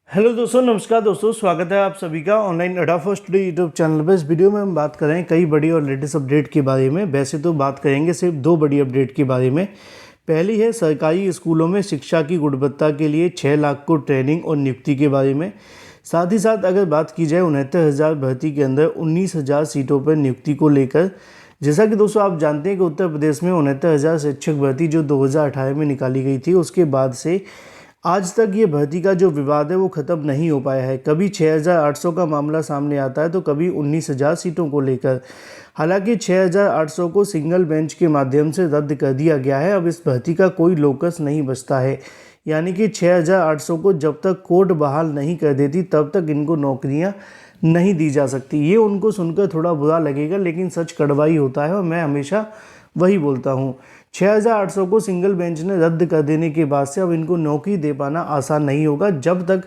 Hello दोस्तों, नमस्कार दोस्तों, स्वागत है आप सभी का ऑनलाइन अड्डा फर्स्ट डे यूट्यूब चैनल पर। इस वीडियो में हम बात करें कई बड़ी और लेटेस्ट अपडेट के बारे में। वैसे तो बात करेंगे सिर्फ दो बड़ी अपडेट के बारे में। पहली है सरकारी स्कूलों में शिक्षा की गुणवत्ता के लिए 6 लाख को ट्रेनिंग और नियुक्ति के बारे में। साथ ही साथ अगर बात की जाए 69,000 भर्ती के अंदर 19,000 सीटों पर नियुक्ति को लेकर। जैसा कि दोस्तों आप जानते हैं कि उत्तर प्रदेश में 69,000 शिक्षक भर्ती जो 2018 में निकाली गई थी, उसके बाद से आज तक ये भर्ती का जो विवाद है वो ख़त्म नहीं हो पाया है। कभी 6,800 का मामला सामने आता है तो कभी 19,000 सीटों को लेकर। हालांकि 6,800 को सिंगल बेंच के माध्यम से रद्द कर दिया गया है। अब इस भर्ती का कोई लोकस नहीं बचता है, यानी कि 6,800 को जब तक कोर्ट बहाल नहीं कर देती तब तक इनको नौकरियां नहीं दी जा सकती। ये उनको सुनकर थोड़ा बुरा लगेगा, लेकिन सच कड़वा ही होता है और मैं हमेशा वही बोलता हूँ। 6,800 को सिंगल बेंच ने रद्द कर देने के बाद से अब इनको नौकरी दे पाना आसान नहीं होगा जब तक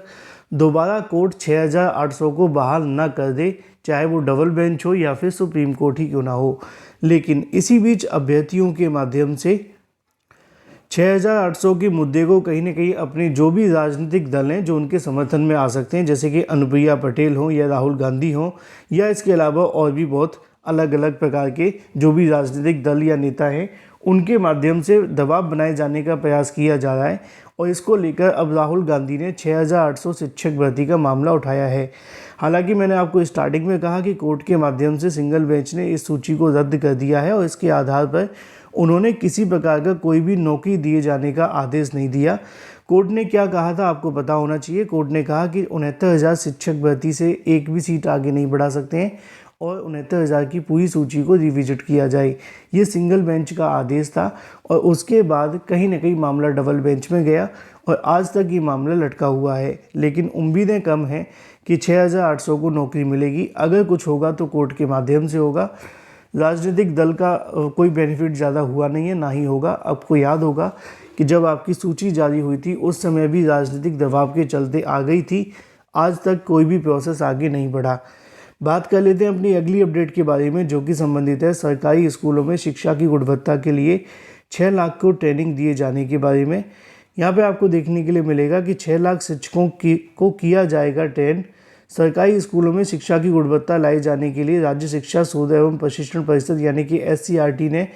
दोबारा कोर्ट 6,800 को बहाल ना कर दे, चाहे वो डबल बेंच हो या फिर सुप्रीम कोर्ट ही क्यों ना हो। लेकिन इसी बीच अभ्यर्थियों के माध्यम से 6,800 के मुद्दे को कहीं ना कहीं अपने जो भी राजनीतिक दल हैं जो उनके समर्थन में आ सकते हैं, जैसे कि अनुप्रिया पटेल हों या राहुल गांधी हों या इसके अलावा और भी बहुत अलग अलग प्रकार के जो भी राजनीतिक दल या नेता हैं, उनके माध्यम से दबाव बनाए जाने का प्रयास किया जा रहा है। और इसको लेकर अब राहुल गांधी ने 6,800 शिक्षक भर्ती का मामला उठाया है। हालांकि मैंने आपको स्टार्टिंग में कहा कि कोर्ट के माध्यम से सिंगल बेंच ने इस सूची को रद्द कर दिया है और इसके आधार पर उन्होंने किसी प्रकार का कोई भी नौकरी दिए जाने का आदेश नहीं दिया। कोर्ट ने क्या कहा था आपको पता होना चाहिए। कोर्ट ने कहा कि 69,000 शिक्षक भर्ती से एक भी सीट आगे नहीं बढ़ा सकते हैं और 69,000 की पूरी सूची को रिविजिट किया जाए। ये सिंगल बेंच का आदेश था और उसके बाद कहीं ना कहीं मामला डबल बेंच में गया और आज तक ये मामला लटका हुआ है। लेकिन उम्मीदें कम हैं कि 6,800 को नौकरी मिलेगी। अगर कुछ होगा तो कोर्ट के माध्यम से होगा। राजनीतिक दल का कोई बेनिफिट ज़्यादा हुआ नहीं है, ना ही होगा। आपको याद होगा कि जब आपकी सूची जारी हुई थी उस समय भी राजनीतिक दबाव के चलते आ गई थी। आज तक कोई भी प्रोसेस आगे नहीं बढ़ा। बात कर लेते हैं अपनी अगली अपडेट के बारे में, जो कि संबंधित है सरकारी स्कूलों में शिक्षा की गुणवत्ता के लिए 6 लाख को ट्रेनिंग दिए जाने के बारे में। यहाँ पे आपको देखने के लिए मिलेगा कि 6 लाख शिक्षकों को किया जाएगा ट्रेन। सरकारी स्कूलों में शिक्षा की गुणवत्ता लाए जाने के लिए राज्य शिक्षा शोध एवं प्रशिक्षण परिषद यानी कि SCRT ने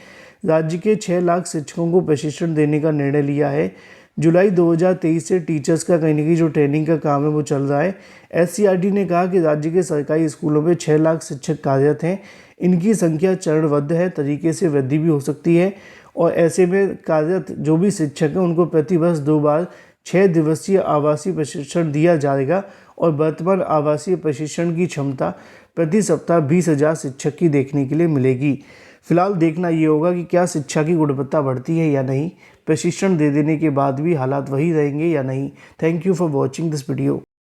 राज्य के 6 लाख शिक्षकों को प्रशिक्षण देने का निर्णय लिया है। जुलाई 2023 से टीचर्स का कहीं ना कहीं जो ट्रेनिंग का काम है वो चल रहा है। SCRT ने कहा कि राज्य के सरकारी स्कूलों में 6 लाख शिक्षक कार्यरत हैं। इनकी संख्या चरणबद्ध है तरीके से वृद्धि भी हो सकती है और ऐसे में कार्यरत जो भी शिक्षक हैं उनको प्रतिवर्ष 2 बार 6 दिवसीय आवासीय प्रशिक्षण दिया जाएगा और वर्तमान आवासीय प्रशिक्षण की क्षमता प्रति सप्ताह 20,000 शिक्षक की देखने के लिए मिलेगी। फिलहाल देखना ये होगा कि क्या शिक्षा की गुणवत्ता बढ़ती है या नहीं। प्रशिक्षण दे देने के बाद भी हालात वही रहेंगे या नहीं। Thank you for watching this video.